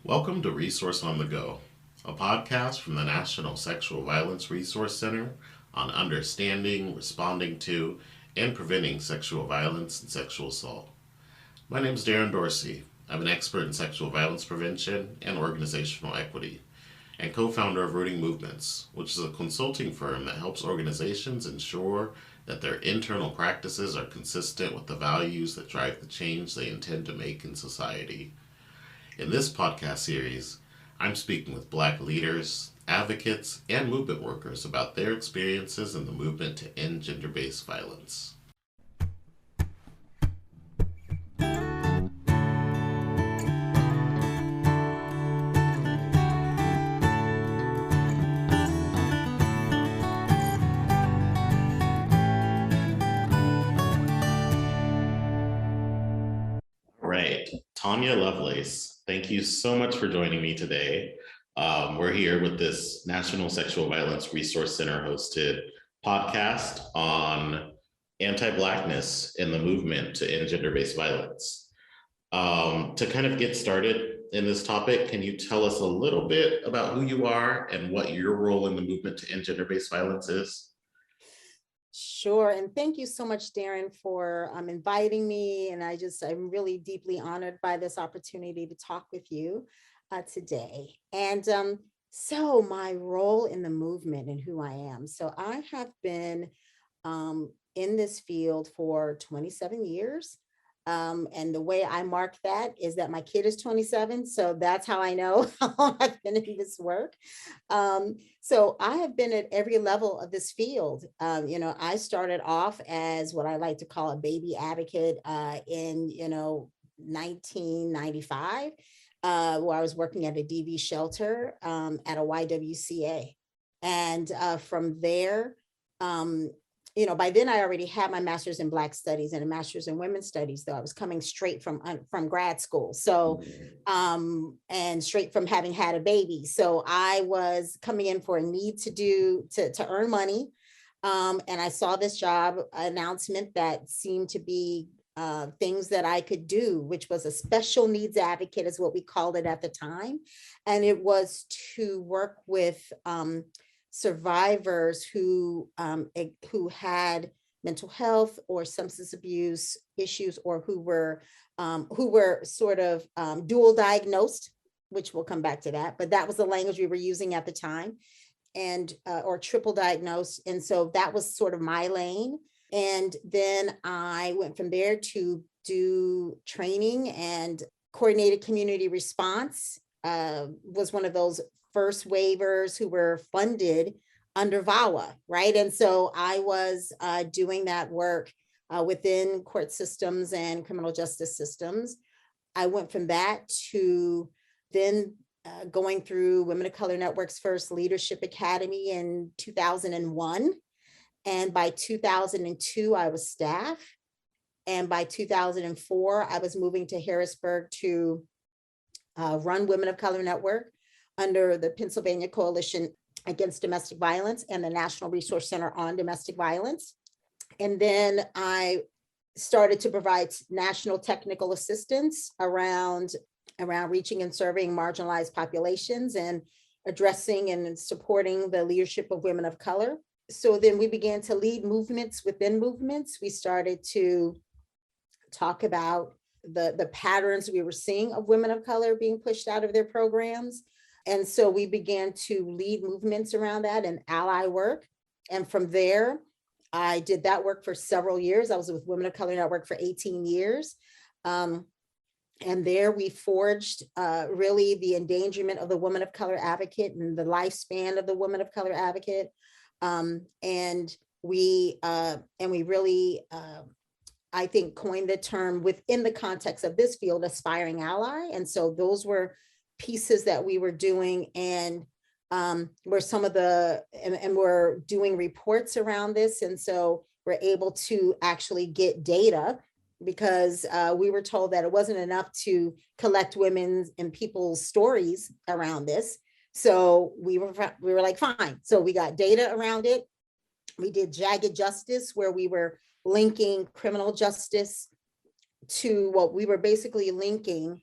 Welcome to Resource on the Go, a podcast from the National Sexual Violence Resource Center on understanding, responding to, and preventing sexual violence and sexual assault. My name is Darin Dorsey. I'm an expert in sexual violence prevention and organizational equity, and co founder of Rooting Movements, which is a consulting firm that helps organizations ensure that their internal practices are consistent with the values that drive the change they intend to make in society. In this podcast series, I'm speaking with Black leaders, advocates, and movement workers about their experiences in the movement to end gender based violence. Right. Tonya Lovelace, thank you so much for joining me today. We're here with this National Sexual Violence Resource Center hosted podcast on anti-Blackness in the movement to end gender-based violence. To kind of get started in this topic, can you tell us a little bit about who you are and what your role in the movement to end gender-based violence is? Sure. And thank you so much, Darin, for inviting me. And I'm really deeply honored by this opportunity to talk with you today. And so my role in the movement and who I am. So I have been in this field for 27 years. And the way I mark that is that my kid is 27. So that's how I know how long I've been in this work. So I have been at every level of this field. I started off as what I like to call a baby advocate in 1995, where I was working at a DV shelter at a YWCA. And from there, by then I already had my master's in Black studies and a master's in women's studies, though I was coming straight from grad school. So, and straight from having had a baby. So I was coming in for a need to earn money. And I saw this job announcement that seemed to be things that I could do, which was a special needs advocate is what we called it at the time. And it was to work with survivors who had mental health or substance abuse issues, or who were sort of dual diagnosed, which we'll come back to that. But that was the language we were using at the time, and or triple diagnosed. And so that was sort of my lane. And then I went from there to do training, and coordinated community response was one of those first waivers who were funded under VAWA, right? And so I was doing that work within court systems and criminal justice systems. I went from that to then going through Women of Color Network's first Leadership Academy in 2001. And by 2002, I was staff. And by 2004, I was moving to Harrisburg to run Women of Color Network under the Pennsylvania Coalition Against Domestic Violence and the National Resource Center on Domestic Violence. And then I started to provide national technical assistance around reaching and serving marginalized populations and addressing and supporting the leadership of women of color. So then we began to lead movements within movements. We started to talk about the patterns we were seeing of women of color being pushed out of their programs. And so we began to lead movements around that and ally work. And from there, I did that work for several years. I was with Women of Color Network for 18 years. And there we forged really the endangerment of the woman of color advocate and the lifespan of the woman of color advocate. And we really, I think, coined the term within the context of this field, aspiring ally. And so those were pieces that we were doing, and where some of and we're doing reports around this. And so we're able to actually get data, because we were told that it wasn't enough to collect women's and people's stories around this. So we were like, fine. So we got data around it. We did Jagged Justice, where we were linking criminal justice to what we were basically linking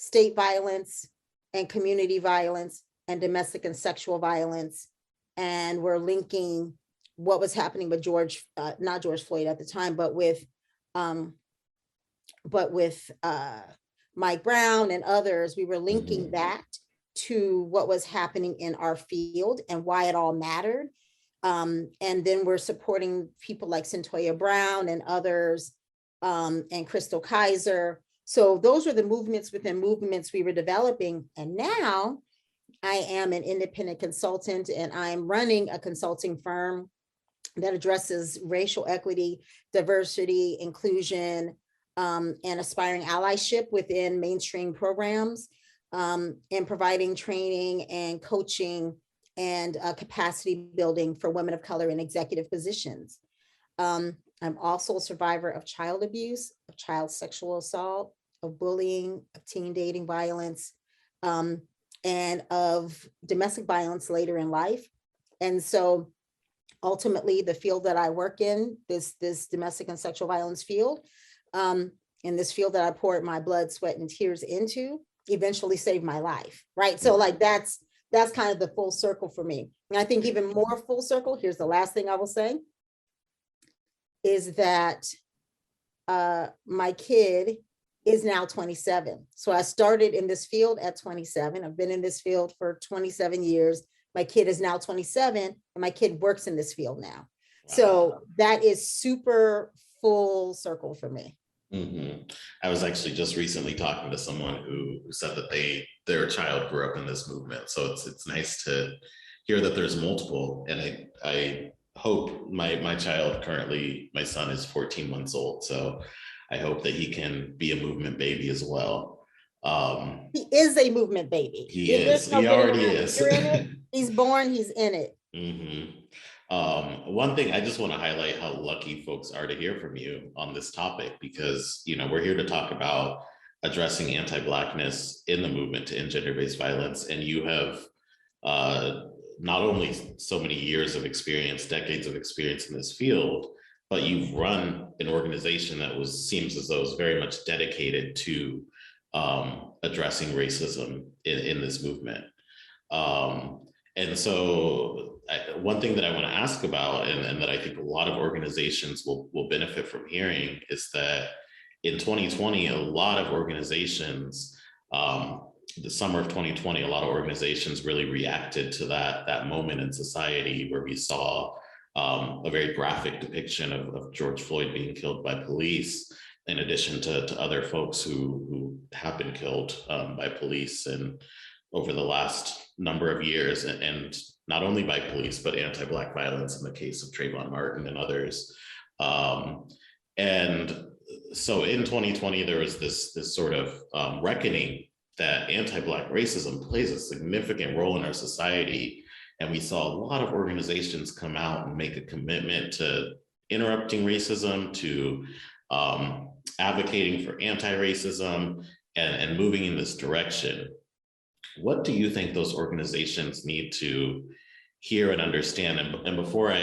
state violence and community violence and domestic and sexual violence. And we're linking what was happening with not George Floyd at the time, but with Mike Brown and others. We were linking that to what was happening in our field and why it all mattered. And then we're supporting people like Tonya Brown and others, and Crystal Kaiser. So those were the movements within movements we were developing. And now I am an independent consultant, and I'm running a consulting firm that addresses racial equity, diversity, inclusion, and aspiring allyship within mainstream programs, and providing training and coaching and capacity building for women of color in executive positions. I'm also a survivor of child abuse, of child sexual assault, of bullying, of teen dating violence, and of domestic violence later in life. And so ultimately the field that I work in, this domestic and sexual violence field, in this field that I poured my blood, sweat, and tears into, eventually saved my life, right? So like that's kind of the full circle for me. And I think even more full circle, here's the last thing I will say, is that my kid is now 27. So I started in this field at 27. I've been in this field for 27 years. My kid is now 27, and my kid works in this field now. So that is super full circle for me. I was actually just recently talking to someone who said that their child grew up in this movement. So it's nice to hear that there's multiple. And I hope my child currently, my son is 14 months old. So I hope that he can be a movement baby as well. He is a movement baby. He is. He already is. He's born, he's in it. One thing I just want to highlight how lucky folks are to hear from you on this topic, because we're here to talk about addressing anti-Blackness in the movement to end gender-based violence, and you have not only so many years of experience, decades of experience in this field, but you've run an organization that seems as though it's very much dedicated to addressing racism in this movement. And so one thing that I want to ask about, and that I think a lot of organizations will benefit from hearing, is that in 2020, a lot of organizations, the summer of 2020, a lot of organizations really reacted to that moment in society where we saw a very graphic depiction of George Floyd being killed by police, in addition to other folks who have been killed by police and over the last number of years, and not only by police, but anti-Black violence in the case of Trayvon Martin and others. And so in 2020, there was this sort of reckoning that anti-Black racism plays a significant role in our society. And we saw a lot of organizations come out and make a commitment to interrupting racism, to advocating for anti-racism, and moving in this direction. What do you think those organizations need to hear and understand? And before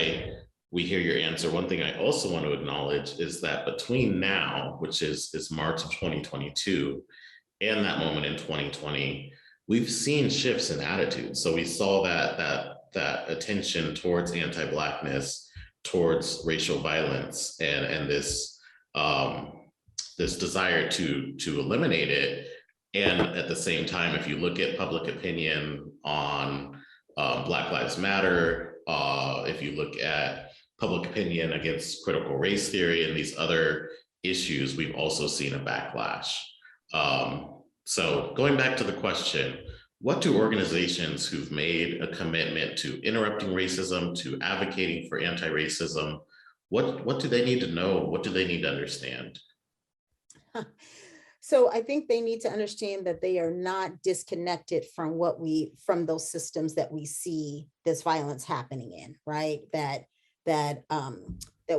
we hear your answer, one thing I also want to acknowledge is that between now, which is March of 2022, and that moment in 2020, we've seen shifts in attitudes. So we saw that attention towards anti-Blackness, towards racial violence, and this desire to eliminate it. And at the same time, if you look at public opinion on Black Lives Matter, if you look at public opinion against critical race theory and these other issues, we've also seen a backlash. So going back to the question, what do organizations who've made a commitment to interrupting racism, to advocating for anti-racism, what do they need to know? What do they need to understand? So I think they need to understand that they are not disconnected from from those systems that we see this violence happening in, right? That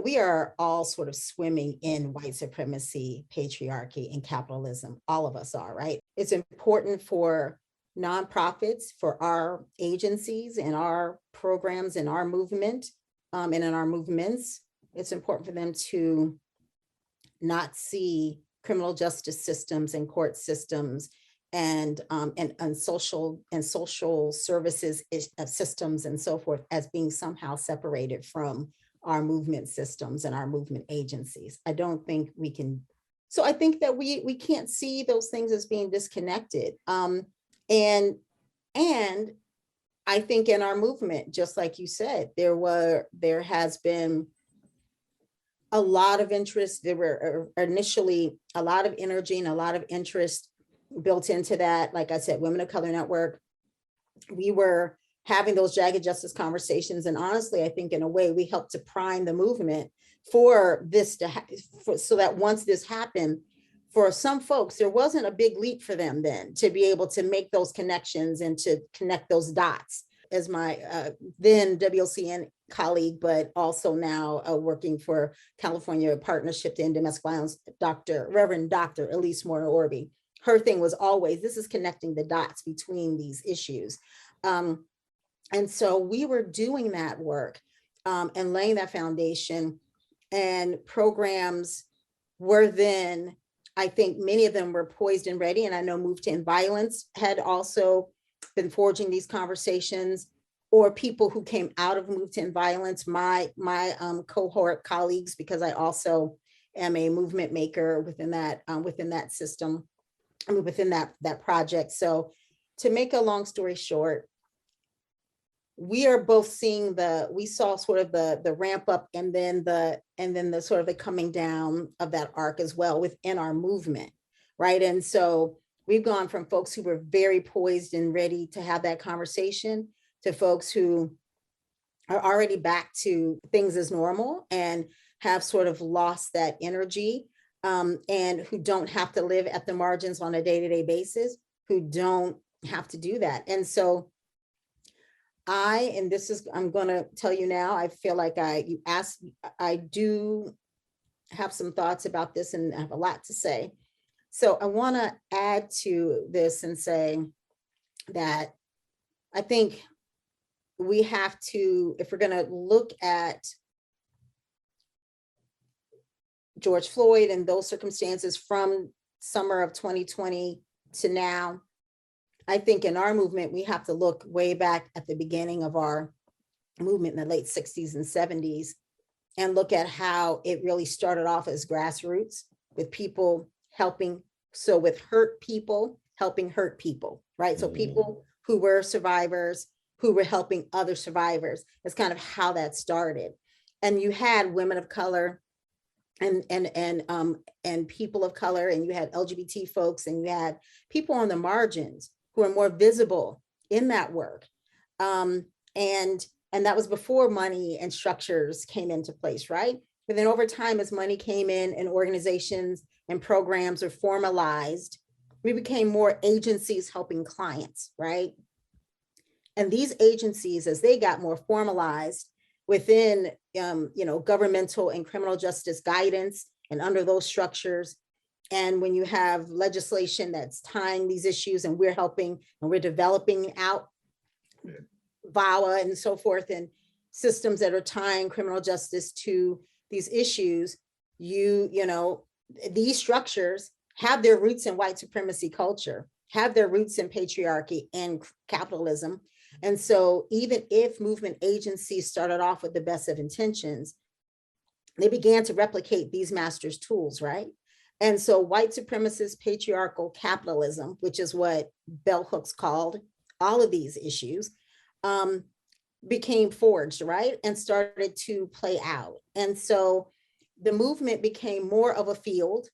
we are all sort of swimming in white supremacy, patriarchy, and capitalism. All of us are, right? It's important for nonprofits, for our agencies and our programs and our movement, and in our movements, it's important for them to not see criminal justice systems and court systems and social services systems and so forth as being somehow separated from our movement systems and our movement agencies. I don't think we can. So I think that we can't see those things as being disconnected. And I think in our movement, just like you said, there has been a lot of interest. There were initially a lot of energy and a lot of interest built into that. Like I said, Women of Color Network, we were having those jagged justice conversations. And honestly, I think in a way we helped to prime the movement for this so that once this happened, for some folks, there wasn't a big leap for them then to be able to make those connections and to connect those dots. As my then WLCN colleague, but also now working for California Partnership to End Domestic Violence, Reverend Dr. Elise Moore-Orby. Her thing was always, this is connecting the dots between these issues. And so we were doing that work and laying that foundation, and programs were then, I think many of them were poised and ready. And I know Move to End Violence had also been forging these conversations, or people who came out of Move to End Violence, my cohort colleagues, because I also am a movement maker within that system, I mean, within that project. So to make a long story short, we are both seeing we saw sort of the ramp up and then the sort of the coming down of that arc as well within our movement, right? And so we've gone from folks who were very poised and ready to have that conversation to folks who are already back to things as normal and have sort of lost that energy, and who don't have to live at the margins on a day-to-day basis, who don't have to do that. And so I'm going to tell you now, I feel like I do have some thoughts about this and I have a lot to say. So I want to add to this and say that I think we have to, if we're going to look at George Floyd and those circumstances from summer of 2020 to now, I think in our movement, we have to look way back at the beginning of our movement in the late 60s and 70s and look at how it really started off as grassroots with people helping. So with hurt people, helping hurt people, right? So people who were survivors, who were helping other survivors. That's kind of how that started. And you had women of color and people of color, and you had LGBT folks, and you had people on the margins who are more visible in that work. And that was before money and structures came into place, right? But then over time, as money came in and organizations and programs are formalized, we became more agencies helping clients, right? And these agencies, as they got more formalized within governmental and criminal justice guidance and under those structures, and when you have legislation that's tying these issues and we're helping and we're developing out VAWA and so forth, and systems that are tying criminal justice to these issues, these structures have their roots in white supremacy culture, have their roots in patriarchy and capitalism. And so even if movement agencies started off with the best of intentions, they began to replicate these masters' tools, right? And so white supremacist patriarchal capitalism, which is what bell hooks called all of these issues, became forged, right? And started to play out. And so the movement became more of a field.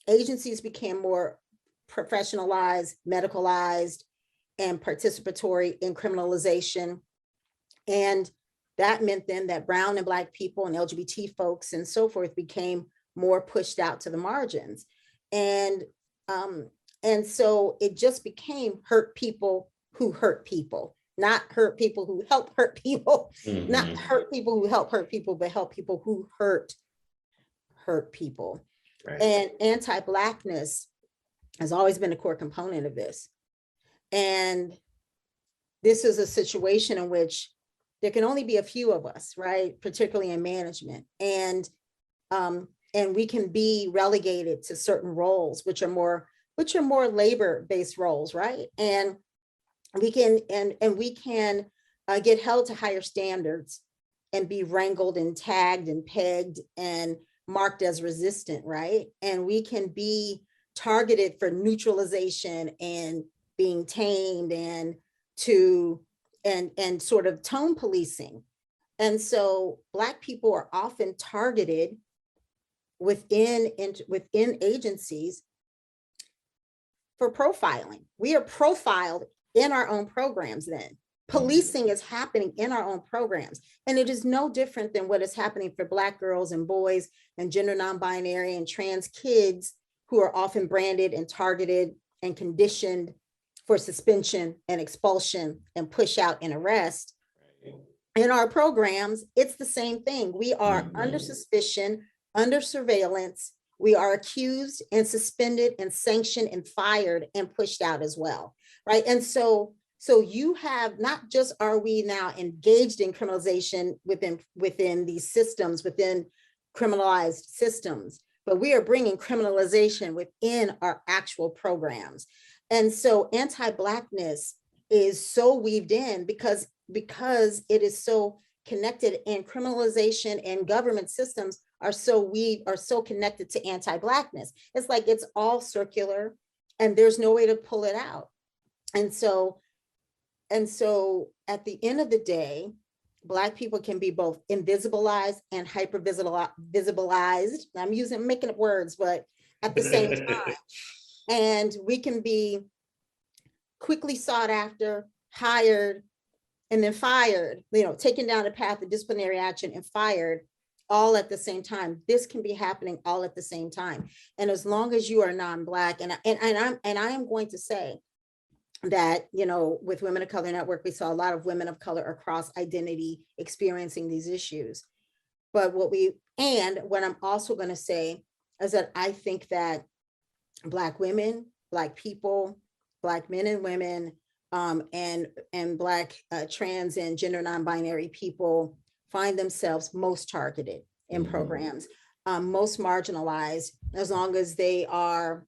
Agencies became more professionalized, medicalized, and participatory in criminalization. And that meant then that brown and Black people and LGBT folks and so forth became more pushed out to the margins. And so it just became hurt people who hurt people, not hurt people who help hurt people, not hurt people who help hurt people, but help people who hurt people. Right. And anti-Blackness has always been a core component of this. And this is a situation in which there can only be a few of us, right? Particularly in management. And we can be relegated to certain roles, which are more which are more labor-based roles, right? And we can get held to higher standards and be wrangled and tagged and pegged and marked as resistant, right? And we can be targeted for neutralization and being tamed and sort of tone policing. And so Black people are often targeted within agencies for profiling. We are profiled in our own programs then. Policing is happening in our own programs. And it is no different than what is happening for Black girls and boys and gender non-binary and trans kids who are often branded and targeted and conditioned for suspension and expulsion and push out and arrest. In our programs, it's the same thing. We are under suspicion, under surveillance. We are accused and suspended and sanctioned and fired and pushed out as well, right? And so you have, not just are we now engaged in criminalization within these systems, within criminalized systems, but we are bringing criminalization within our actual programs. And so anti-Blackness is so weaved in because it is so connected, and criminalization and government systems are so connected to anti-Blackness. It's like it's all circular and there's no way to pull it out. And so at the end of the day, Black people can be both invisibilized and hyper-visibilized. I'm making up words, but at the same time. And we can be quickly sought after, hired, and then fired, taken down a path of disciplinary action and fired all at the same time. This can be happening all at the same time. And as long as you are non-Black, and I am going to say that, with Women of Color Network, we saw a lot of women of color across identity experiencing these issues. But what I'm also going to say is that I think that Black women, Black people, Black men and women, and Black trans and gender non-binary people find themselves most targeted in programs, most marginalized. As long as they are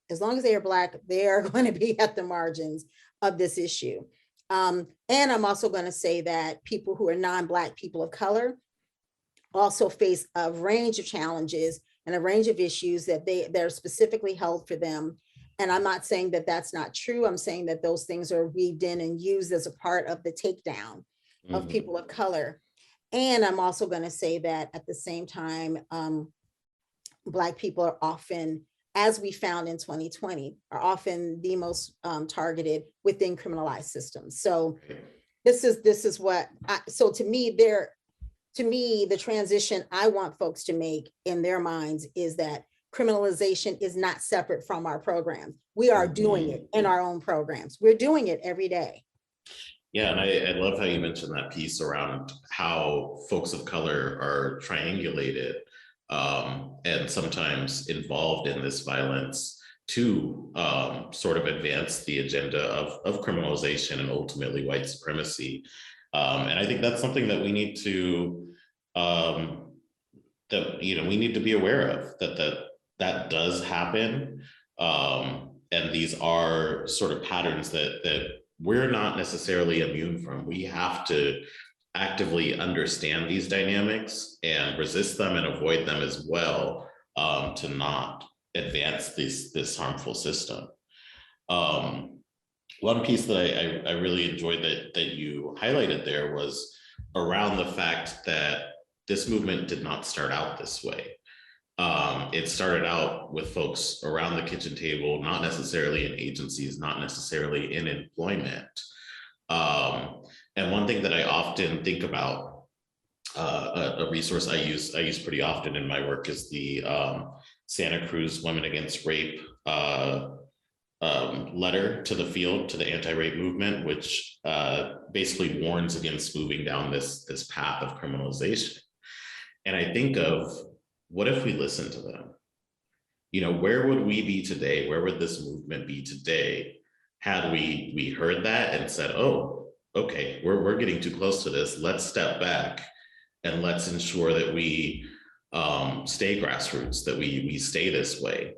Black, they are going to be at the margins of this issue. And I'm also going to say that people who are non-Black people of color also face a range of challenges and a range of issues that they're specifically held for them. And I'm not saying that that's not true. I'm saying that those things are weaved in and used as a part of the takedown of people of color. And I'm also going to say that at the same time, Black people are often, as we found in 2020, are often the most targeted within criminalized systems. So this is what, to me, the transition I want folks to make in their minds is that criminalization is not separate from our programs. We are doing it in our own programs. We're doing it every day. Yeah, and I love how you mentioned that piece around how folks of color are triangulated and sometimes involved in this violence to sort of advance the agenda of criminalization and ultimately white supremacy. And I think that's something that we need to we need to be aware of, that does happen. And these are sort of patterns that we're not necessarily immune from. We have to actively understand these dynamics and resist them and avoid them as well, to not advance this harmful system. One piece that I really enjoyed that you highlighted there was around the fact that this movement did not start out this way. It started out with folks around the kitchen table, not necessarily in agencies, not necessarily in employment. And one thing that I often think about, a resource I use pretty often in my work, is the Santa Cruz Women Against Rape letter to the field, to the anti-rape movement, which basically warns against moving down this path of criminalization. And I think of, what if we listened to them? Where would we be today? Where would this movement be today had we heard that and said, oh, okay, we're getting too close to this. Let's step back and let's ensure that we stay grassroots, that we stay this way.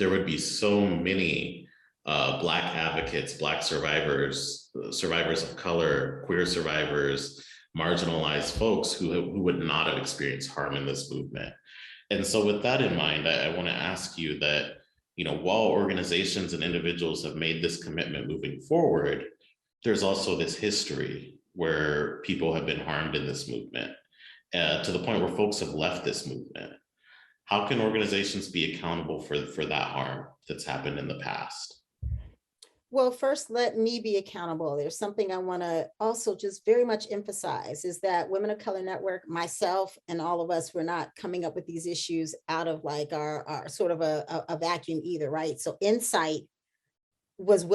there would be so many Black advocates, Black survivors, survivors of color, queer survivors, marginalized folks who would not have experienced harm in this movement. And so with that in mind, I want to ask you that, while organizations and individuals have made this commitment moving forward, there's also this history where people have been harmed in this movement, to the point where folks have left this movement. How can organizations be accountable for that harm that's happened in the past? Well, first, let me be accountable. There's something I want to also just very much emphasize is that Women of Color Network, myself, and all of us, we're not coming up with these issues out of like our sort of a vacuum either, right? So Insight was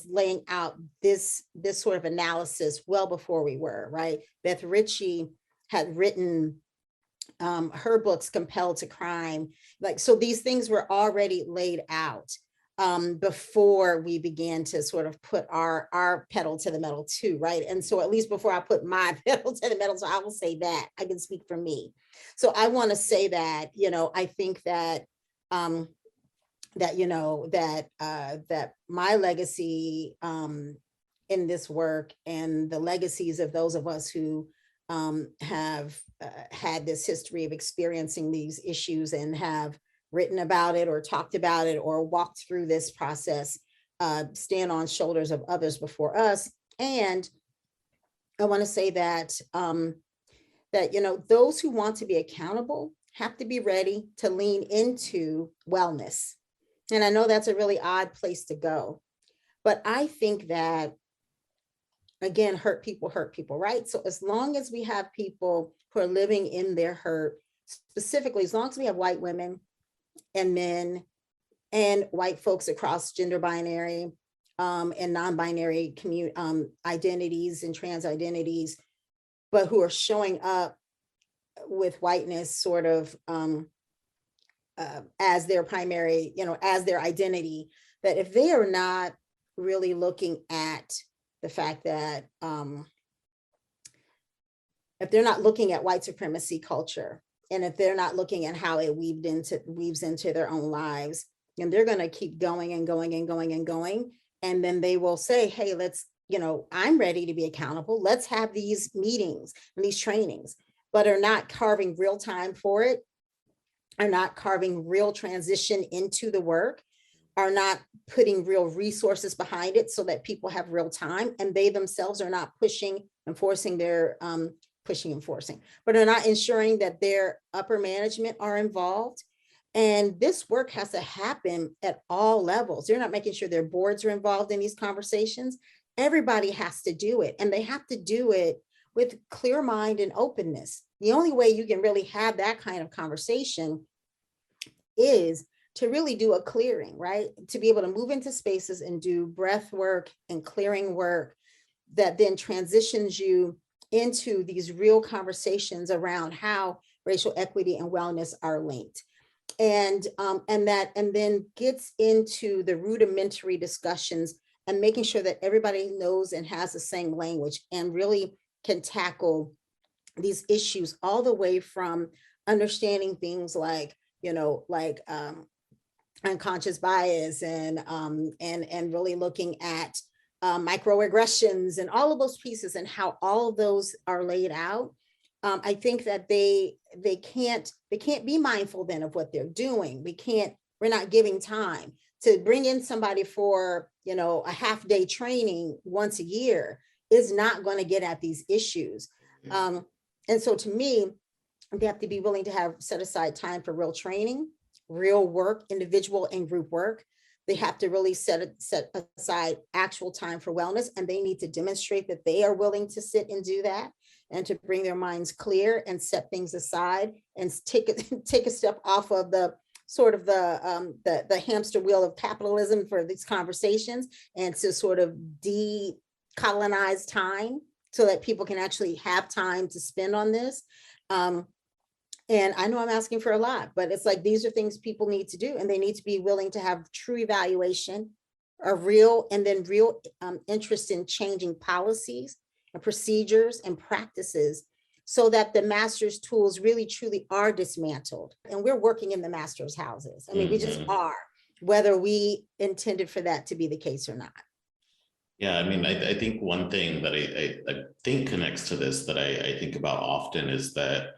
laying out this sort of analysis well before we were, right? Beth Ritchie had written her books, Compelled to Crime. Like, so these things were already laid out before we began to sort of put our pedal to the metal too, right? And so at least before I put my pedal to the metal, so I will say that, I can speak for me. So I want to say that, I think that that my legacy in this work and the legacies of those of us who have had this history of experiencing these issues and have written about it or talked about it or walked through this process, stand on shoulders of others before us. And I want to say that those who want to be accountable have to be ready to lean into wellness. And I know that's a really odd place to go, but I think that, again, hurt people, right? So as long as we have people who are living in their hurt, specifically, as long as we have white women and men and white folks across gender binary and non-binary identities and trans identities, but who are showing up with whiteness sort of as their primary, as their identity, that if they are not really looking at the fact that if they're not looking at white supremacy culture, and if they're not looking at how it weaves into their own lives, and they're going to keep going and going and going and going. And then they will say, hey, let's, I'm ready to be accountable. Let's have these meetings and these trainings, but are not carving real time for it, are not carving real transition into the work, are not putting real resources behind it so that people have real time, and they themselves are not enforcing, but are not ensuring that their upper management are involved. And this work has to happen at all levels. They're not making sure their boards are involved in these conversations. Everybody has to do it, and they have to do it with clear mind and openness. The only way you can really have that kind of conversation is to really do a clearing, right? To be able to move into spaces and do breath work and clearing work that then transitions you into these real conversations around how racial equity and wellness are linked. And then gets into the rudimentary discussions and making sure that everybody knows and has the same language and really can tackle these issues all the way from understanding things like, unconscious bias and really looking at microaggressions and all of those pieces and how all of those are laid out. I think that they can't be mindful then of what they're doing. We're not giving time to bring in somebody for, a half-day training once a year is not going to get at these issues. And so to me, they have to be willing to have set aside time for real training, real work, individual and group work. They have to really set aside actual time for wellness, and they need to demonstrate that they are willing to sit and do that and to bring their minds clear and set things aside and take a step off of the sort of the hamster wheel of capitalism for these conversations, and to sort of decolonize time so that people can actually have time to spend on this. And I know I'm asking for a lot, but it's like, these are things people need to do, and they need to be willing to have true evaluation, a real interest in changing policies and procedures and practices so that the master's tools really truly are dismantled. And we're working in the master's houses. I mean, we just are, whether we intended for that to be the case or not. Yeah, I mean, I think one thing that I think connects to this that I think about often is that,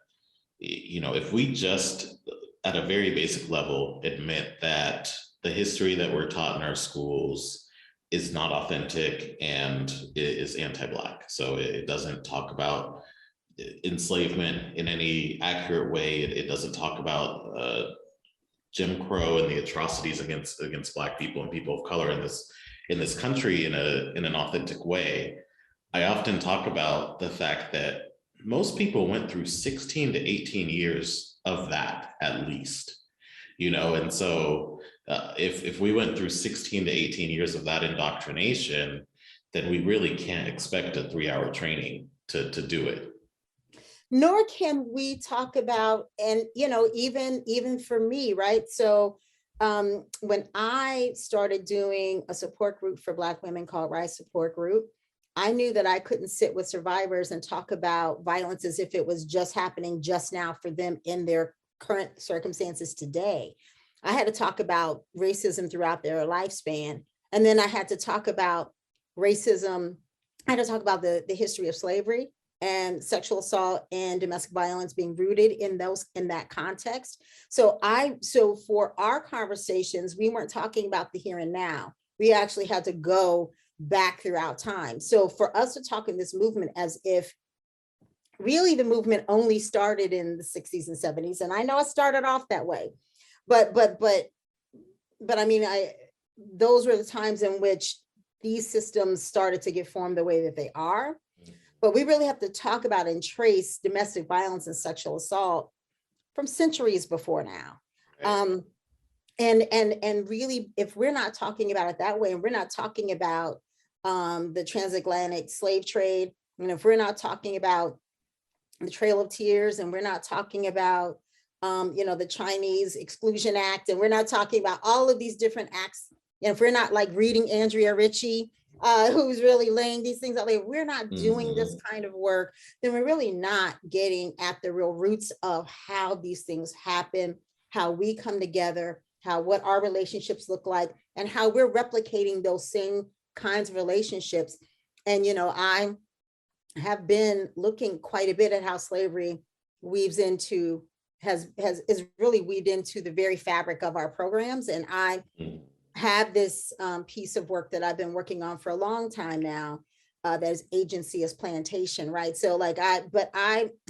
you know, if we just at a very basic level admit that the history that we're taught in our schools is not authentic and is anti-Black. So it doesn't talk about enslavement in any accurate way. It doesn't talk about Jim Crow and the atrocities against Black people and people of color in this country in an authentic way. I often talk about the fact that most people went through 16 to 18 years of that at least, you know, and so if we went through 16 to 18 years of that indoctrination, then we really can't expect a 3-hour training to do it. Nor can we talk about, and you know, even for me, right? So when I started doing a support group for Black women called Rise Support Group, I knew that I couldn't sit with survivors and talk about violence as if it was just happening just now for them in their current circumstances today. I had to talk about racism throughout their lifespan. And then I had to talk about racism. I had to talk about the history of slavery and sexual assault and domestic violence being rooted in that context. So for our conversations, we weren't talking about the here and now. We actually had to go back throughout time. So for us to talk in this movement as if really the movement only started in the 60s and 70s, and I know it started off that way, but I mean, those were the times in which these systems started to get formed the way that they are. But we really have to talk about and trace domestic violence and sexual assault from centuries before now. Right. And really, if we're not talking about it that way, and we're not talking about the transatlantic slave trade, and if we're not talking about the Trail of Tears, and we're not talking about you know, the Chinese Exclusion Act, and we're not talking about all of these different acts, and if we're not like reading Andrea Ritchie, who's really laying these things out there, we're not doing this kind of work, then we're really not getting at the real roots of how these things happen, how we come together, what our relationships look like, and how we're replicating those same kinds of relationships. And, you know, I have been looking quite a bit at how slavery weaves into, is really weaved into the very fabric of our programs. And I have this piece of work that I've been working on for a long time now, that is agency as plantation, right? So like I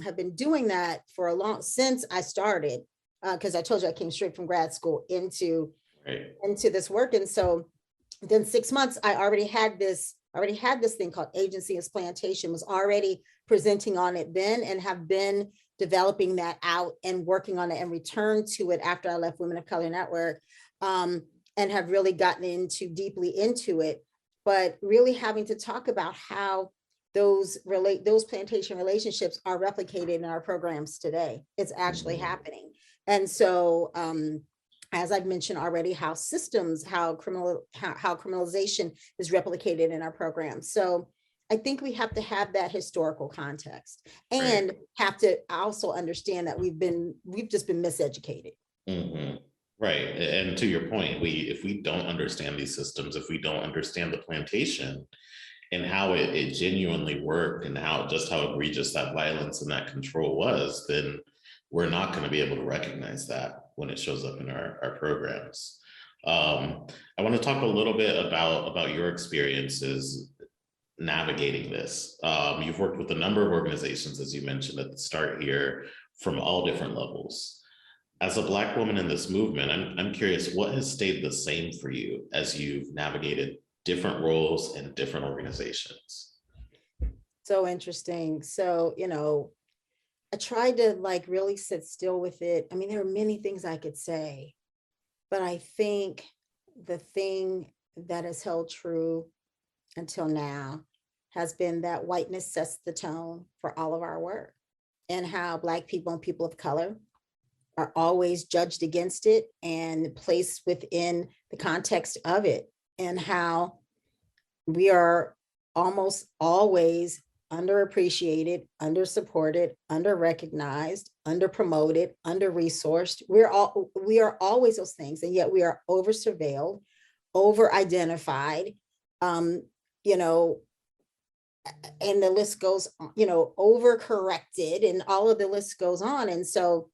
have been doing that for since I started, because I told you I came straight from grad school into this work. And so within 6 months, I already had this thing called agency as plantation, was already presenting on it then, and have been developing that out and working on it, and returned to it after I left Women of Color Network. And have really gotten deeply into it, but really having to talk about how those plantation relationships are replicated in our programs today. It's actually happening. And so, as I've mentioned already, how criminalization is replicated in our programs. So I think we have to have that historical context, and have to also understand that we've just been miseducated. Right. And to your point, if we don't understand these systems, if we don't understand the plantation and how it genuinely worked, and how egregious that violence and that control was, then we're not going to be able to recognize that when it shows up in our programs. I want to talk a little bit about your experiences navigating this. You've worked with a number of organizations, as you mentioned at the start here, from all different levels. As a Black woman in this movement, I'm curious, what has stayed the same for you as you've navigated different roles and different organizations? So interesting. So, you know, I tried to like really sit still with it. I mean, there are many things I could say, but I think the thing that has held true until now has been that whiteness sets the tone for all of our work, and how Black people and people of color are always judged against it and placed within the context of it, and how we are almost always underappreciated, undersupported, underrecognized, underpromoted, under-resourced. We are always those things, and yet we are over surveilled, over identified, um, you know, and the list goes, over corrected, and all of the list goes on. And so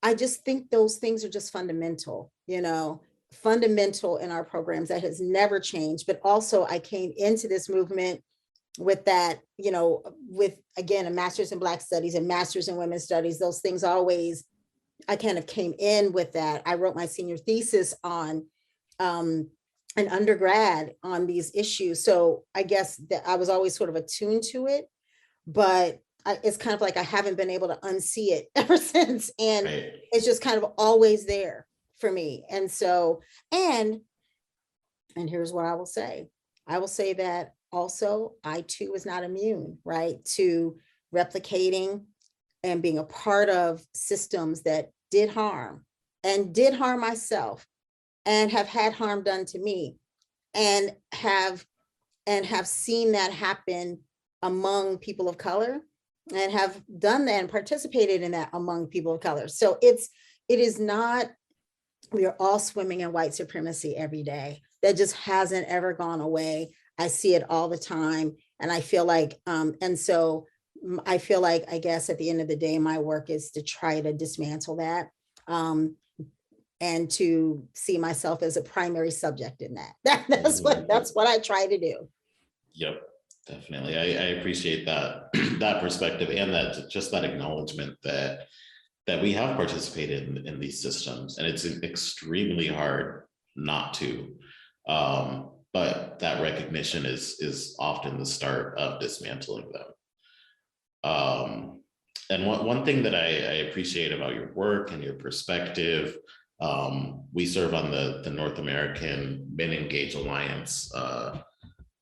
I just think those things are just fundamental, fundamental in our programs that has never changed. But also I came into this movement with that, with, again, a master's in Black studies and master's in women's studies. Those things always, I kind of came in with that. I wrote my senior thesis on an undergrad on these issues. So I guess that I was always sort of attuned to it, but it's kind of like I haven't been able to unsee it ever since. And Right. it's just kind of always there for me. And so, and here's what I will say. I will say that also I too was not immune, right, to replicating and being a part of systems that did harm myself, and have had harm done to me, and have seen that happen among people of color, and have done that and participated in that among people of color. So it is not, we are all swimming in white supremacy every day. That just hasn't ever gone away. I see it all the time. And I feel like, I guess at the end of the day, my work is to try to dismantle that, and to see myself as a primary subject in that. That's what I try to do. Yep, definitely. I appreciate that that perspective, and that acknowledgement that we have participated in these systems, and it's extremely hard not to. But that recognition is often the start of dismantling them. And one thing that I appreciate about your work and your perspective, we serve on the North American Men Engage Alliance.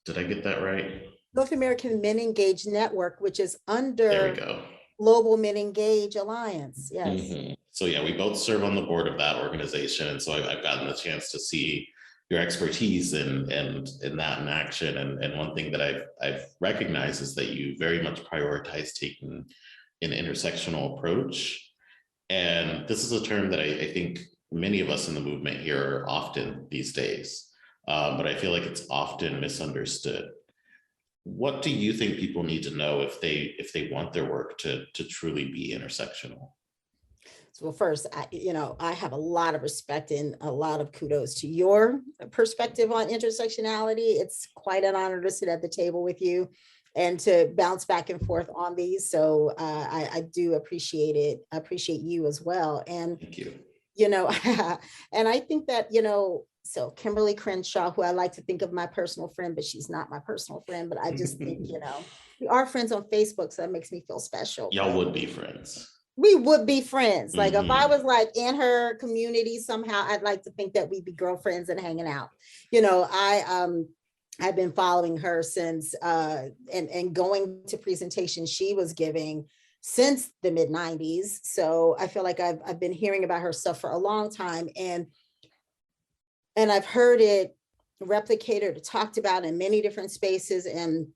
Did I get that right? North American Men Engage Network, which is under There we go. Global Men Engage Alliance. Yes. Mm-hmm. So yeah, we both serve on the board of that organization, and so I've gotten the chance to see your expertise in that in action. And one thing that I've recognized is that you very much prioritize taking an intersectional approach. And this is a term that I think many of us in the movement hear often these days, but I feel like it's often misunderstood. What do you think people need to know if they want their work to truly be intersectional? So, well, first, I have a lot of respect and a lot of kudos to your perspective on intersectionality. It's quite an honor to sit at the table with you and to bounce back and forth on these. So I do appreciate it. I appreciate you as well. And, Thank you. And I think that, so Kimberly Crenshaw, who I like to think of my personal friend, but she's not my personal friend, but I just think, we are friends on Facebook. So that makes me feel special. Y'all would be friends. We would be friends. Like if I was like in her community somehow, I'd like to think that we'd be girlfriends and hanging out. I've been following her since and going to presentations she was giving since the mid 90s. So I feel like I've been hearing about her stuff for a long time, and I've heard it replicated or talked about in many different spaces. And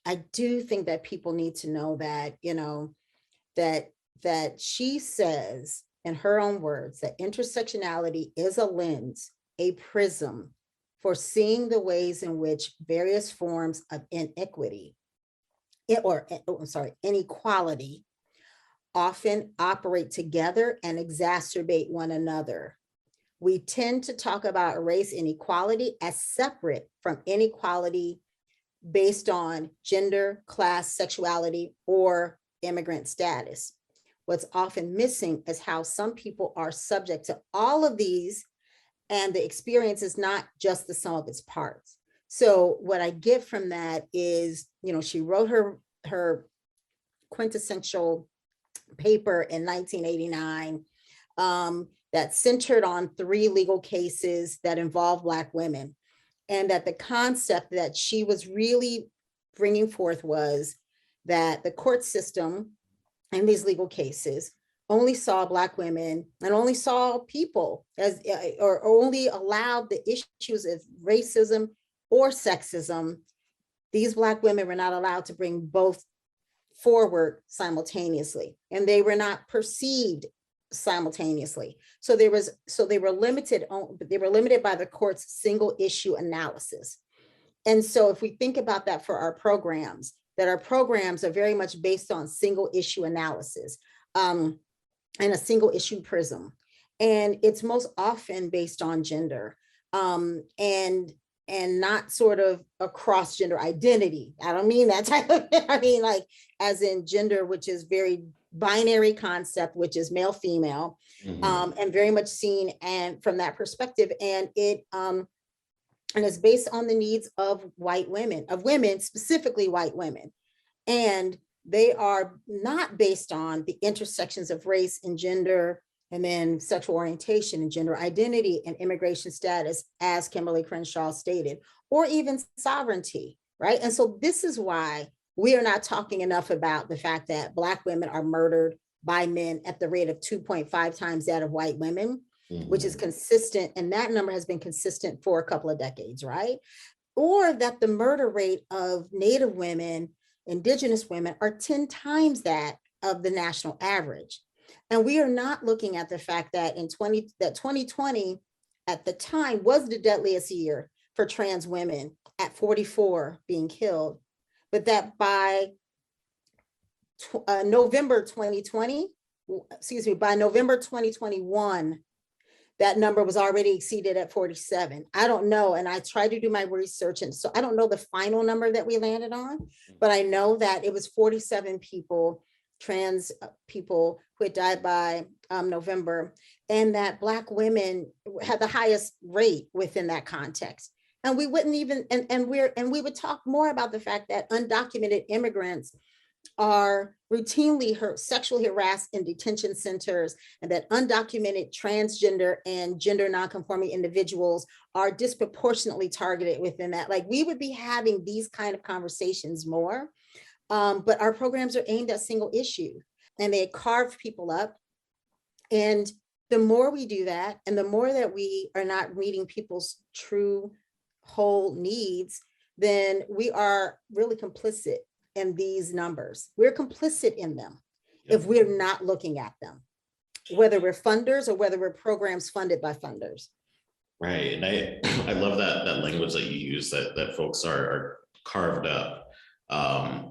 I do think that people need to know that, that she says in her own words that intersectionality is a lens, a prism for seeing the ways in which various forms of inequity inequality often operate together and exacerbate one another. We tend to talk about race inequality as separate from inequality based on gender, class, sexuality, or immigrant status. What's often missing is how some people are subject to all of these, and the experience is not just the sum of its parts. So what I get from that is, she wrote her quintessential paper in 1989 that centered on 3 legal cases that involve Black women. And that the concept that she was really bringing forth was that the court system in these legal cases only saw Black women and only saw people as, or only allowed the issues of racism or sexism these Black women were not allowed to bring both forward simultaneously, and they were not perceived simultaneously. So they were limited by the court's single issue analysis. And so if we think about that for our programs, that our programs are very much based on single issue analysis, and a single issue prism. And it's most often based on gender, and not sort of across gender identity. I don't mean that type of, I mean like as in gender, which is very binary concept, which is male, female, and very much seen and from that perspective. And it's based on the needs of women, specifically white women. And they are not based on the intersections of race and gender, and then sexual orientation and gender identity and immigration status, as Kimberly Crenshaw stated, or even sovereignty, right? And so this is why we are not talking enough about the fact that Black women are murdered by men at the rate of 2.5 times that of white women, which is consistent. And that number has been consistent for a couple of decades, right? Or that the murder rate of Native women, Indigenous women are 10 times that of the national average. And we are not looking at the fact that 2020 at the time was the deadliest year for trans women at 44 being killed, but that by November 2021, that number was already exceeded at 47. I don't know. And I tried to do my research. And so I don't know the final number that we landed on, but I know that it was 47 people, trans people who had died by November, and that Black women had the highest rate within that context. And we wouldn't even, and we would talk more about the fact that undocumented immigrants are routinely sexually harassed in detention centers, and that undocumented transgender and gender nonconforming individuals are disproportionately targeted within that. Like, we would be having these kind of conversations more, but our programs are aimed at single issue, and they carve people up. And the more we do that, and the more that we are not meeting people's true whole needs, then we are really complicit in these numbers. We're complicit in them if we're not looking at them, whether we're funders or whether we're programs funded by funders. Right. And I love that language that you use, that folks are carved up.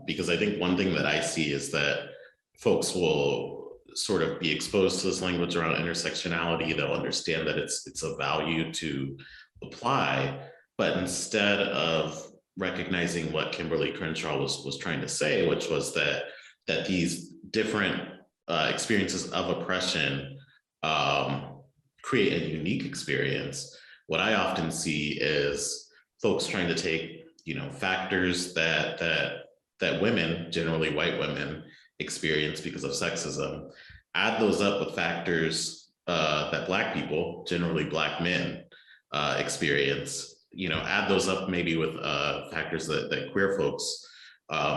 Because I think one thing that I see is that folks will sort of be exposed to this language around intersectionality. They'll understand that it's a value to apply, but instead of recognizing what Kimberly Crenshaw was trying to say, which was that these different experiences of oppression create a unique experience. What I often see is folks trying to take, factors that women, generally white women, experience because of sexism, add those up with factors that Black people, generally Black men, experience. Add those up maybe with factors that queer folks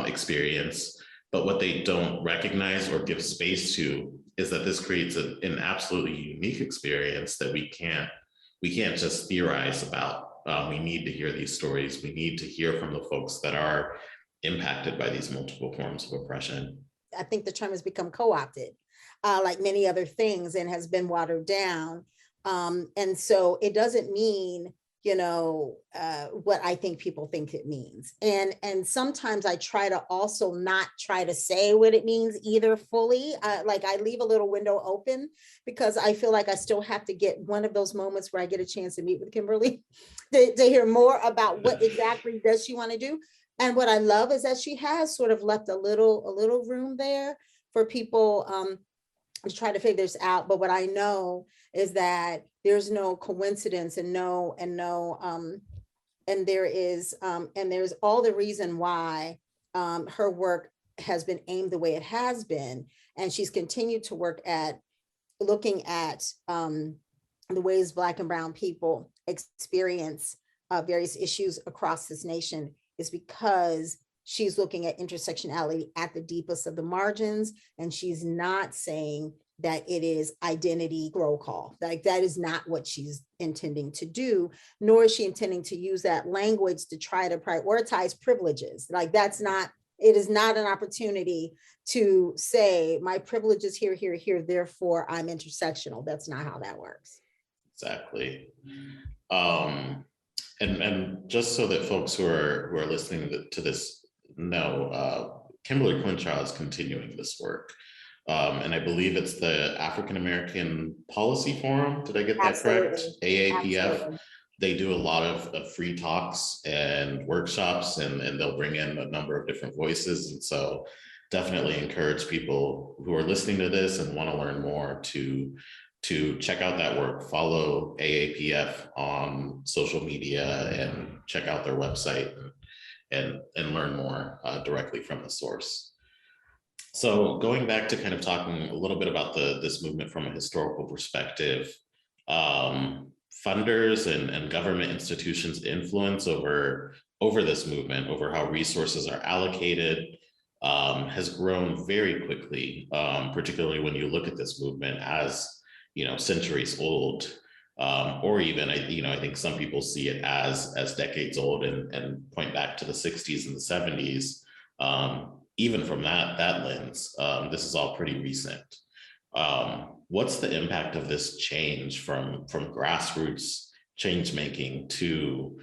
experience. But what they don't recognize or give space to is that this creates an absolutely unique experience that we can't just theorize about. We need to hear these stories. We need to hear from the folks that are impacted by these multiple forms of oppression. I think the term has become co-opted, like many other things, and has been watered down. And so it doesn't mean what I think people think it means. And sometimes I try to also not try to say what it means either fully. Like, I leave a little window open, because I feel like I still have to get one of those moments where I get a chance to meet with Kimberly to hear more about what exactly does she want to do. And what I love is that she has sort of left a little room there for people to try to figure this out. But what I know is that there's no coincidence, and there's all the reason why her work has been aimed the way it has been. And she's continued to work at looking at the ways Black and Brown people experience various issues across this nation, is because she's looking at intersectionality at the deepest of the margins. And she's not saying that it is identity roll call. Like that is not what she's intending to do, nor is she intending to use that language to try to prioritize privileges. Like that's not, it is not an opportunity to say my privilege is here, here, here, therefore I'm intersectional. That's not how that works. Exactly. And just so that folks who are listening to this know, Kimberly Crenshaw is continuing this work. And I believe it's the African American Policy Forum. Did I get that correct? AAPF. Absolutely. They do a lot of free talks and workshops, and they'll bring in a number of different voices. And so definitely encourage people who are listening to this and want to learn more to check out that work. Follow AAPF on social media and check out their website and learn more directly from the source. So going back to kind of talking a little bit about this movement from a historical perspective, funders and government institutions' influence over this movement, over how resources are allocated, has grown very quickly, particularly when you look at this movement as, centuries old, or even, I think some people see it as decades old and point back to the 60s and the 70s. Even from that lens, this is all pretty recent. What's the impact of this change from grassroots change making to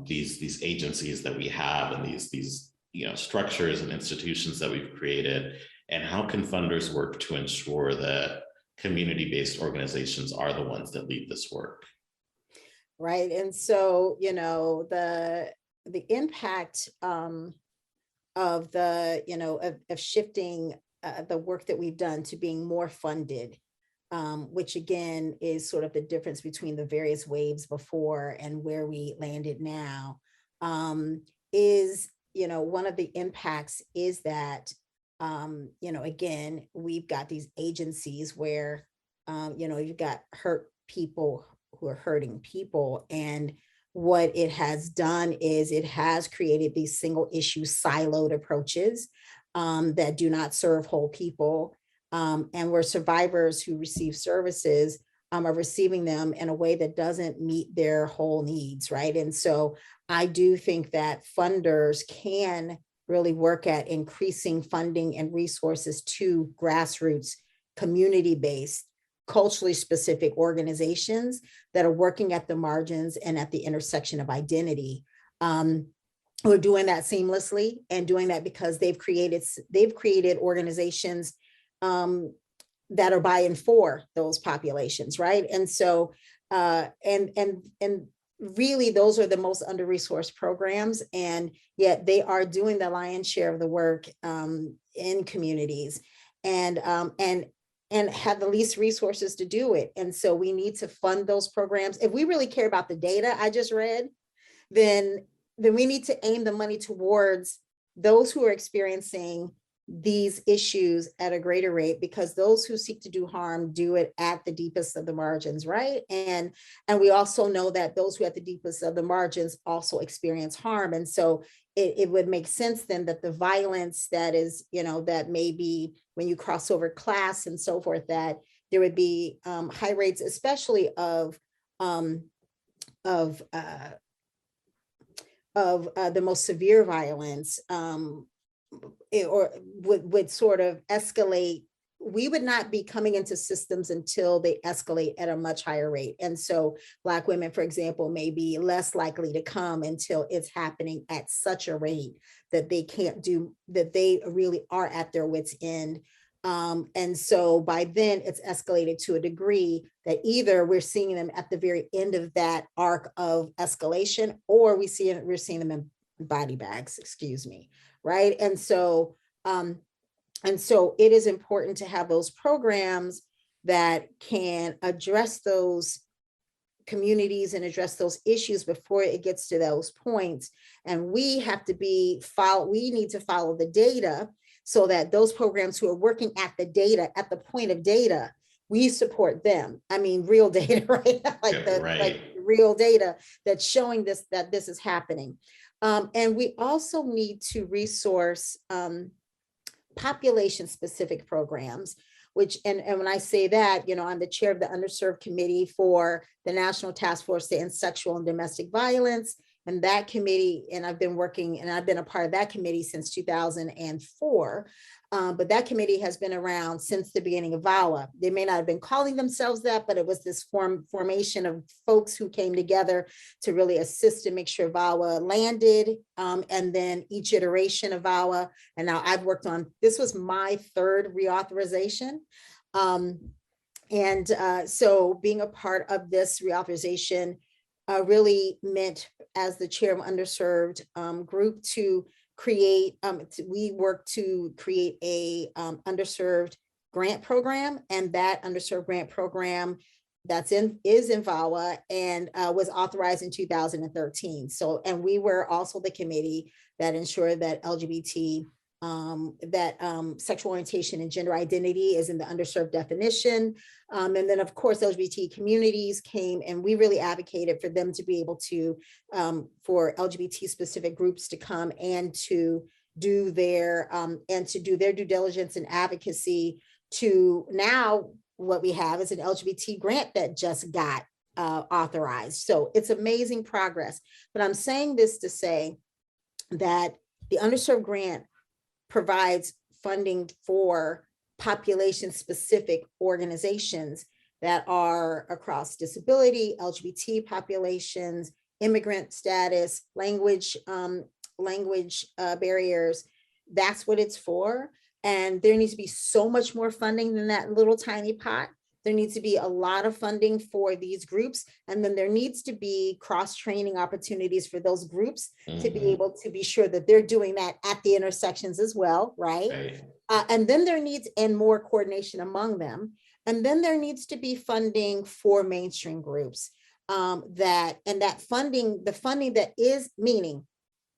these agencies that we have and these structures and institutions that we've created, and how can funders work to ensure that community-based organizations are the ones that lead this work? Right, and so the impact of the of shifting the work that we've done to being more funded, which again is sort of the difference between the various waves before and where we landed now, is one of the impacts is that again, we've got these agencies where you've got hurt people who are hurting people, and what it has done is it has created these single issue siloed approaches that do not serve whole people, and where survivors who receive services are receiving them in a way that doesn't meet their whole needs, right? And so I do think that funders can really work at increasing funding and resources to grassroots, community-based, culturally specific organizations that are working at the margins and at the intersection of identity. Who are doing that seamlessly and doing that because they've created organizations that are by and for those populations, right? And so and really those are the most under-resourced programs, and yet they are doing the lion's share of the work in communities, and have the least resources to do it. And so we need to fund those programs. If we really care about the data I just read, then we need to aim the money towards those who are experiencing these issues at a greater rate, because those who seek to do harm do it at the deepest of the margins, right? And we also know that those who are at the deepest of the margins also experience harm. And so it would make sense then that the violence that is, that maybe when you cross over class and so forth, that there would be high rates, especially of the most severe violence, or would sort of escalate. We would not be coming into systems until they escalate at a much higher rate. And so Black women, for example, may be less likely to come until it's happening at such a rate that they can't do, that they really are at their wits' end. And so by then it's escalated to a degree that either we're seeing them at the very end of that arc of escalation, or we're seeing them in body bags, excuse me, right? And so it is important to have those programs that can address those communities and address those issues before it gets to those points. And we have to we need to follow the data, so that those programs who are working at the data, at the point of data, we support them. I mean, real data, right? Like real data that's showing that this is happening. And we also need to resource population-specific programs and when I say that, I'm the chair of the underserved committee for the National Task Force to End Sexual and Domestic Violence. And that committee, and I've been a part of that committee since 2004. But that committee has been around since the beginning of VAWA. They may not have been calling themselves that, but it was this formation of folks who came together to really assist and make sure VAWA landed, and then each iteration of VAWA. And now I've worked on, this was my third reauthorization. So being a part of this reauthorization really meant, as the chair of underserved group, to create, we work to create a underserved grant program, and that underserved grant program is in VAWA and was authorized in 2013. So, and we were also the committee that ensured that sexual orientation and gender identity is in the underserved definition. And then of course, LGBT communities came, and we really advocated for them to be able to, for LGBT specific groups to come and to do their due diligence and advocacy. To now, what we have is an LGBT grant that just got authorized. So it's amazing progress. But I'm saying this to say that the underserved grant provides funding for population-specific organizations that are across disability, LGBT populations, immigrant status, language barriers. That's what it's for. And there needs to be so much more funding than that little tiny pot. There needs to be a lot of funding for these groups. And then there needs to be cross-training opportunities for those groups to be able to be sure that they're doing that at the intersections as well, right? And then there needs, and more coordination among them. And then there needs to be funding for mainstream groups. The funding that is, meaning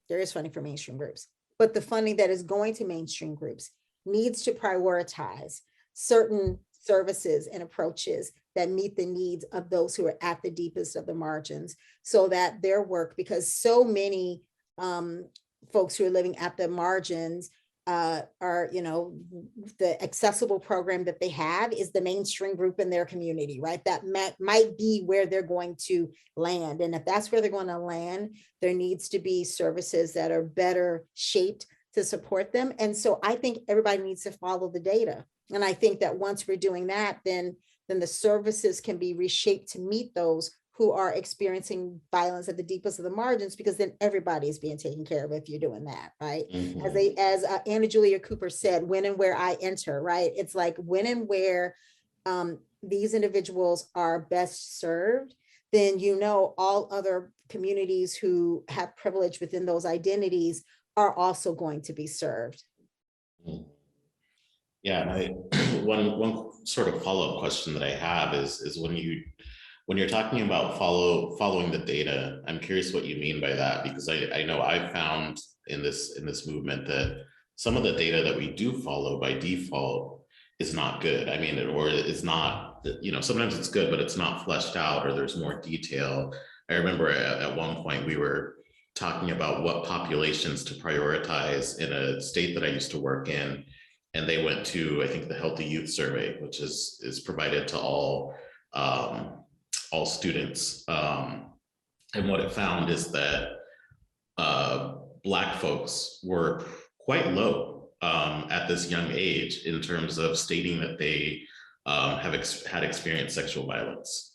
there is funding for mainstream groups, but the funding that is going to mainstream groups needs to prioritize certain services and approaches that meet the needs of those who are at the deepest of the margins, so that their work, because so many folks who are living at the margins are, the accessible program that they have is the mainstream group in their community, right? That might be where they're going to land. And if that's where they're going to land, there needs to be services that are better shaped to support them. And so I think everybody needs to follow the data. And I think that once we're doing that, then the services can be reshaped to meet those who are experiencing violence at the deepest of the margins, because then everybody is being taken care of if you're doing that, right? As Anna Julia Cooper said, when and where I enter, right? It's like when and where these individuals are best served, then all other communities who have privilege within those identities are also going to be served. Yeah, one sort of follow-up question that I have is when you're talking about following the data, I'm curious what you mean by that, because I know I've found in this movement that some of the data that we do follow by default is not good. I mean, or is not, sometimes it's good, but it's not fleshed out, or there's more detail. I remember at one point we were talking about what populations to prioritize in a state that I used to work in. And they went to, I think, the Healthy Youth Survey, which is provided to all students. And what it found is that Black folks were quite low at this young age in terms of stating that they had experienced sexual violence.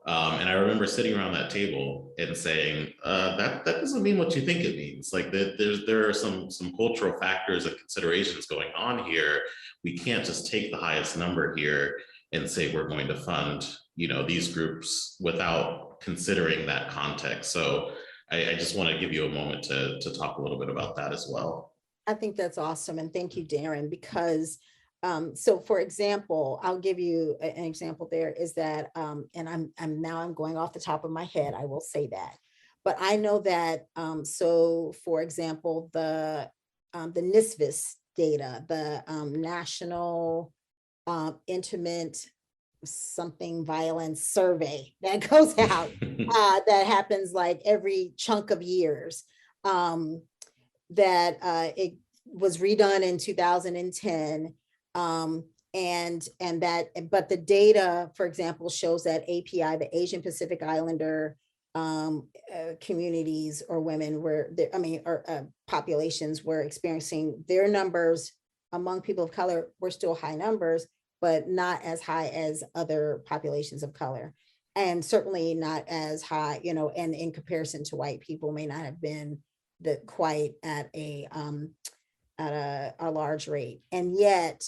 And I remember sitting around that table and saying, that doesn't mean what you think it means. Like there are some cultural factors and considerations going on here. We can't just take the highest number here and say we're going to fund, these groups without considering that context. So I just want to give you a moment to talk a little bit about that as well. I think that's awesome. And thank you, Darin, because so for example, I'll give you an example there is that, and I'm going off the top of my head, I will say that, but I know that, so for example, the NISVIS data, the National Intimate something violence survey that goes out, that happens like every chunk of years, that it was redone in 2010. But the data, for example, shows that API, the Asian Pacific Islander communities or women populations were experiencing their numbers among people of color were still high numbers, but not as high as other populations of color. And certainly not as high, and in comparison to white people may not have been quite at a large rate. And yet,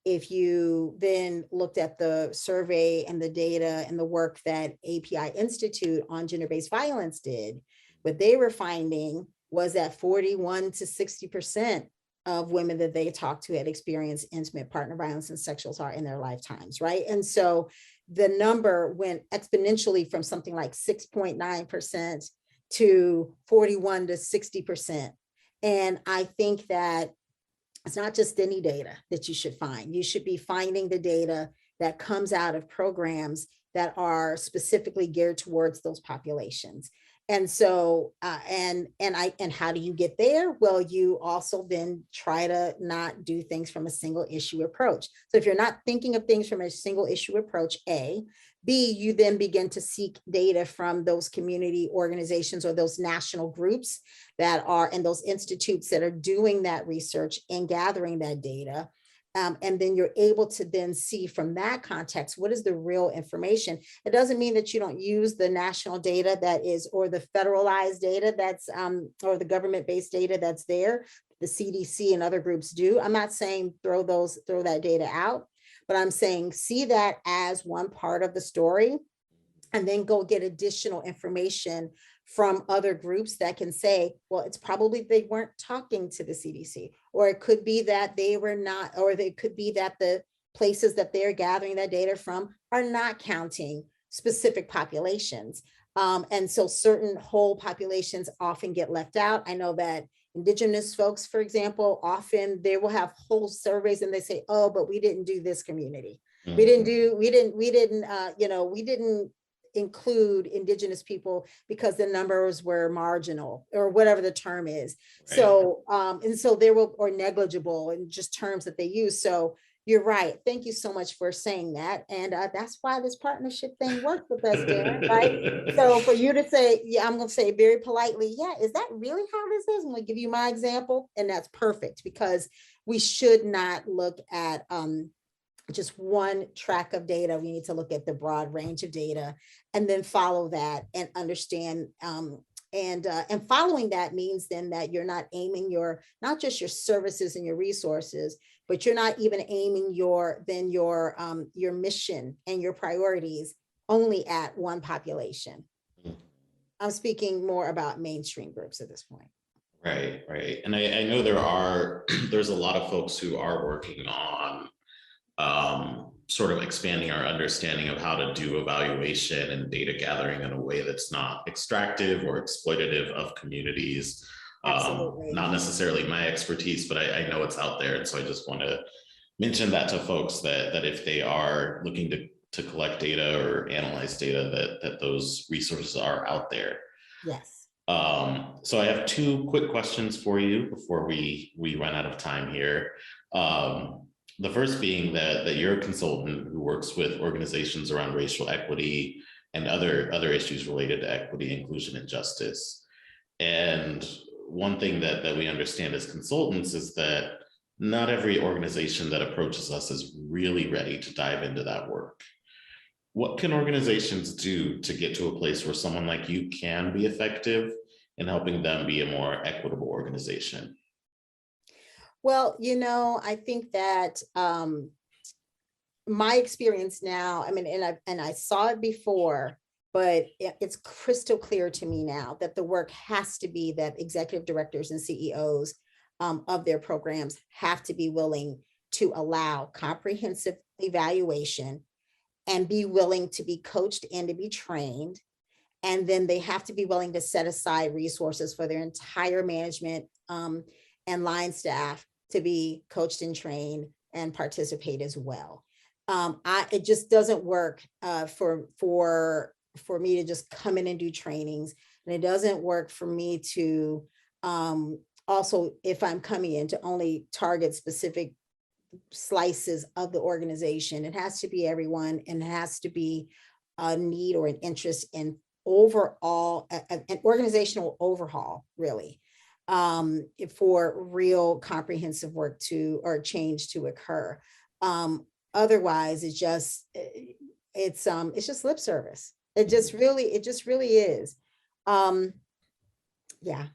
if you then looked at the survey and the data and the work that API Institute on gender-based violence did, what they were finding was that 41 to 60% of women that they talked to had experienced intimate partner violence and sexual assault in their lifetimes, right? And so the number went exponentially from something like 6.9% to 41 to 60%. And I think that it's not just any data that you should find. You should be finding the data that comes out of programs that are specifically geared towards those populations. And so, and how do you get there? Well, you also then try to not do things from a single issue approach. So if you're not thinking of things from a single issue approach, A, B, you then begin to seek data from those community organizations or those national groups that are, and those institutes that are doing that research and gathering that data. And then you're able to then see from that context, what is the real information? It doesn't mean that you don't use the national data that is, or the federalized data that's, or the government-based data that's there, the CDC and other groups do. I'm not saying throw that data out, but I'm saying see that as one part of the story, and then go get additional information from other groups that can say, well, it's probably they weren't talking to the CDC, or it could be that they were not, or it could be that the places that they're gathering that data from are not counting specific populations. And so certain whole populations often get left out. I know that Indigenous folks, for example, often they will have whole surveys and they say, oh, but we didn't do this community. Mm-hmm. We didn't include Indigenous people because the numbers were marginal or whatever the term is. Right. So, and so there will, or negligible, and just terms that they use. So you're right. Thank you so much for saying that. And that's why this partnership thing worked with us, Darin, right? So for you to say, yeah, I'm going to say very politely, yeah, is that really how this is? I'm going to give you my example. And that's perfect, because we should not look at just one track of data. We need to look at the broad range of data and then follow that and understand. And following that means then that you're not aiming not just your services and your resources, but you're not even aiming your mission and your priorities only at one population. I'm speaking more about mainstream groups at this point. Right. And I know there's a lot of folks who are working on sort of expanding our understanding of how to do evaluation and data gathering in a way that's not extractive or exploitative of communities. Not necessarily my expertise, but I know it's out there. And so I just want to mention that to folks that if they are looking to collect data or analyze data, that those resources are out there. Yes. So I have two quick questions for you before we run out of time here. The first being that you're a consultant who works with organizations around racial equity and other issues related to equity, inclusion, and justice. And one thing that we understand as consultants is that not every organization that approaches us is really ready to dive into that work. What can organizations do to get to a place where someone like you can be effective in helping them be a more equitable organization? Well, I think that my experience now, I mean, and I saw it before, but it's crystal clear to me now that the work has to be that executive directors and CEOs of their programs have to be willing to allow comprehensive evaluation and be willing to be coached and to be trained. And then they have to be willing to set aside resources for their entire management and line staff to be coached and trained and participate as well. It just doesn't work for me to just come in and do trainings. And it doesn't work for me to also, if I'm coming in, to only target specific slices of the organization. It has to be everyone, and it has to be a need or an interest in overall an organizational overhaul, really, for real comprehensive work to or change to occur. Otherwise, it's just lip service. It just really is. Yeah.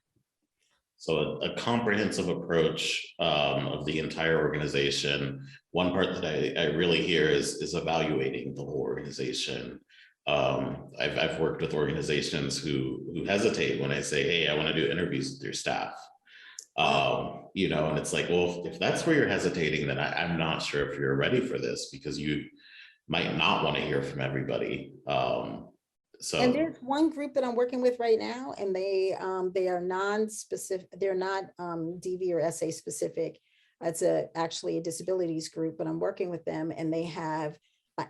So a comprehensive approach of the entire organization. One part that I really hear is evaluating the whole organization. I've worked with organizations who hesitate when I say, hey, I want to do interviews with your staff. You know, and it's like, well, if that's where you're hesitating, then I'm not sure if you're ready for this, because you might not want to hear from everybody. And there's one group that I'm working with right now, and they are non-specific, they're not DV or SA specific. It's actually a disabilities group, but I'm working with them, and they have,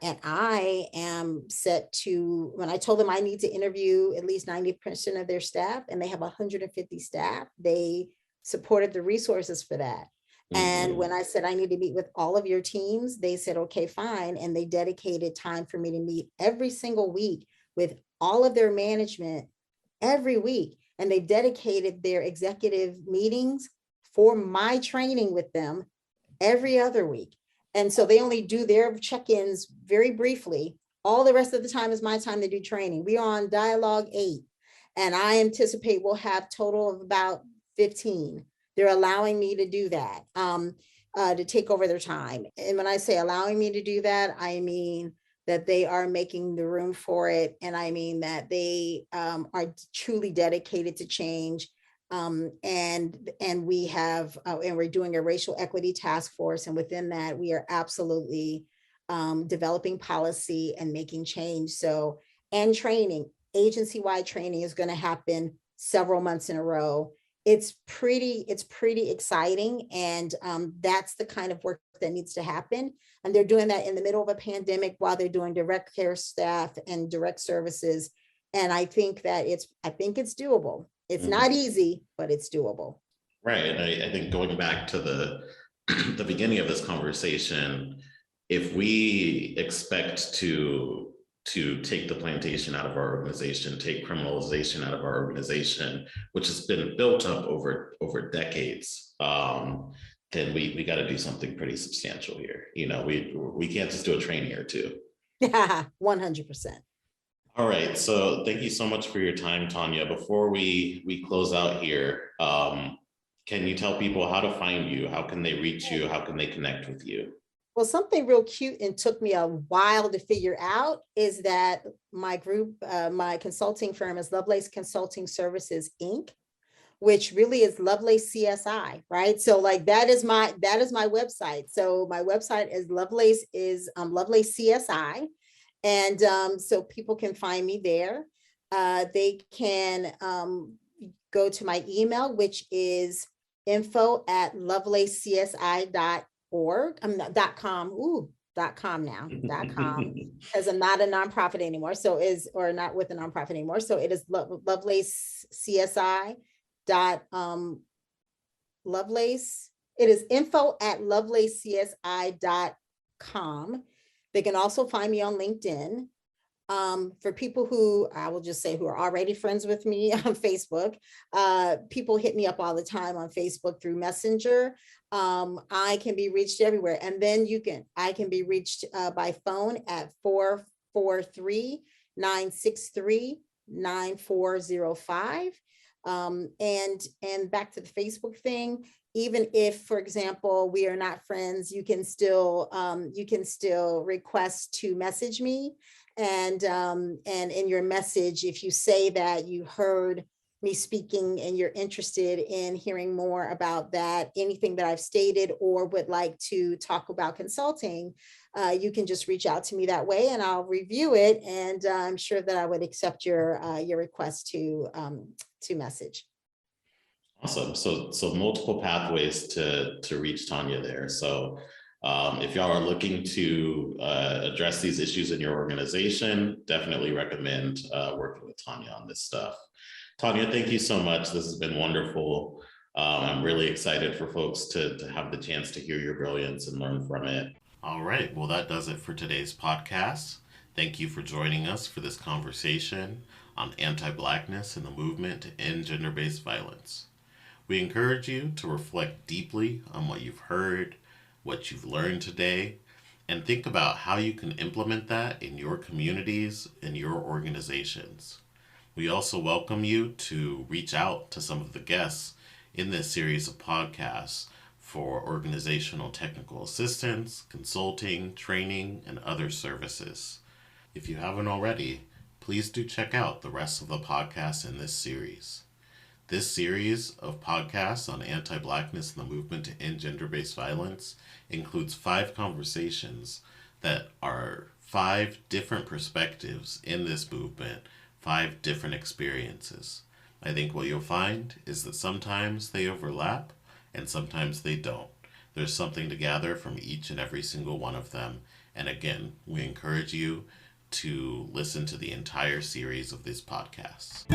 and I am set to, when I told them I need to interview at least 90% of their staff, and they have 150 staff, they supported the resources for that. And when I said I need to meet with all of your teams, they said, okay, fine. And they dedicated time for me to meet every single week with all of their management every week. And they dedicated their executive meetings for my training with them every other week. And so they only do their check-ins very briefly. All the rest of the time is my time to do training. We are on dialogue 8, and I anticipate we'll have total of about 15. They're allowing me to do that, to take over their time. And when I say allowing me to do that, I mean that they are making the room for it. And I mean that they are truly dedicated to change. And we have, and we're doing a racial equity task force. And within that, we are absolutely developing policy and making change. So, and training, agency-wide training is going to happen several months in a row. It's pretty exciting. And that's the kind of work that needs to happen. And they're doing that in the middle of a pandemic while they're doing direct care staff and direct services. And I think that it's doable. It's not easy, but it's doable. Right. And I think going back to the the beginning of this conversation, if we expect to take the plantation out of our organization, take criminalization out of our organization, which has been built up over decades, then we got to do something pretty substantial here. You know, we can't just do a training or two. 100%. All right. So thank you so much for your time, Tonya. Before we close out here, can you tell people how to find you? How can they reach you? How can they connect with you? Well, something real cute and took me a while to figure out is that my group, my consulting firm is Lovelace Consulting Services, Inc., which really is Lovelace CSI, right? So like that is my website. So my website is Lovelace CSI. And so people can find me there. They can go to my email, which is info@lovelacecsi.org. I'm not .com. Ooh, .com now. .com, because I'm not a nonprofit anymore. So or not with a nonprofit anymore. So it is Lovelace CSI. Lovelace. It is info@lovelacecsi.com. They can also find me on LinkedIn. For people who, I will just say, who are already friends with me on Facebook, people hit me up all the time on Facebook through Messenger. I can be reached everywhere. And then I can be reached by phone at 443-963-9405. And back to the Facebook thing, even if, for example, we are not friends, you can still request to message me. And in your message, if you say that you heard me speaking and you're interested in hearing more about that, anything that I've stated, or would like to talk about consulting, you can just reach out to me that way and I'll review it. And I'm sure that I would accept your request to message. Awesome. So multiple pathways to reach Tonya there. So if y'all are looking to address these issues in your organization, definitely recommend working with Tonya on this stuff. Tonya, thank you so much. This has been wonderful. I'm really excited for folks to have the chance to hear your brilliance and learn from it. All right. Well, that does it for today's podcast. Thank you for joining us for this conversation on anti-Blackness and the movement to end gender-based violence. We encourage you to reflect deeply on what you've heard, what you've learned today, and think about how you can implement that in your communities and your organizations. We also welcome you to reach out to some of the guests in this series of podcasts for organizational technical assistance, consulting, training, and other services. If you haven't already, please do check out the rest of the podcasts in this series. This series of podcasts on anti-Blackness and the movement to end gender-based violence includes 5 conversations that are 5 different perspectives in this movement, 5 different experiences. I think what you'll find is that sometimes they overlap and sometimes they don't. There's something to gather from each and every single one of them. And again, we encourage you to listen to the entire series of these podcasts.